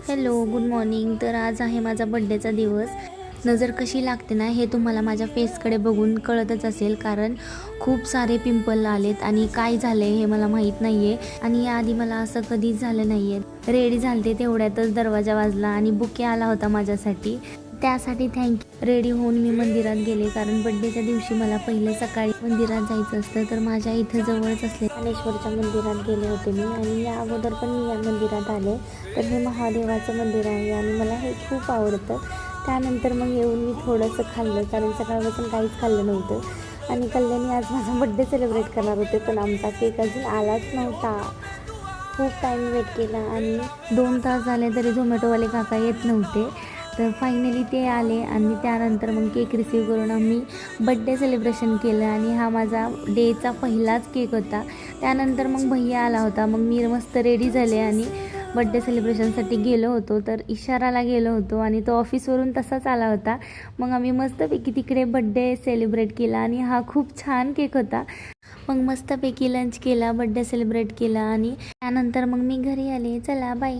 Hello, good morning. तर आज आहे माझा बड्डेचा दिवस. नजर कशी लागते ना हे तुम्हाला माझ्या फेसकडे बघून कळतच असेल, कारण खूप सारे पिंपल आलेत आणि काय झालं आहे हे मला माहीत नाही आहे. आणि याआधी मला असं कधीच झालं नाही आहे. रेडी झालते तेवढ्यातच दरवाजा वाजला आणि बुके आला होता माझ्यासाठी. त्यासाठी थँक्यू. रेडी होऊन मी मंदिरात गेले, कारण बड्डेच्या दिवशी मला पहिले सकाळी मंदिरात जायचं असतं. तर माझ्या इथं जवळच असले ज्ञानेश्वरच्या मंदिरात गेले होते मी, आणि या अगोदर पण मी या मंदिरात आले. तर हे महादेवाचं मंदिर आहे आणि मला हे खूप आवडतं. त्यानंतर मग येऊन मी थोडंसं खाल्लं, कारण सकाळपासून काहीच खाल्लं नव्हतं. आणि कल्याणी आज माझा बड्डे सेलिब्रेट करणार होते, पण आमचा केक अजून आलाच नव्हता. खूप टाईम वेट केला आणि 2 तास झाले तरी झोमॅटोवाले काका येत नव्हते. तर फायनली ते आले आणि त्यानंतर मग केक रिसीव करून आम्ही बड्डे सेलिब्रेशन केलं. आणि हा माझा डेचा पहिलाच केक होता. त्यानंतर मग भैया आला होता. मग मी मस्त रेडी झाले आणि बड्डे सेलिब्रेशनसाठी गेलो होतो. तर इशाराला गेलो होतो आणि तो ऑफिसवरून तसाच आला होता. मग आम्ही मस्तपैकी तिकडे बड्डे सेलिब्रेट केला आणि हा खूप छान केक होता. मग मस्तपैकी लंच केला, बड्डे सेलिब्रेट केला आणि त्यानंतर मग मी घरी आले. चला बाय.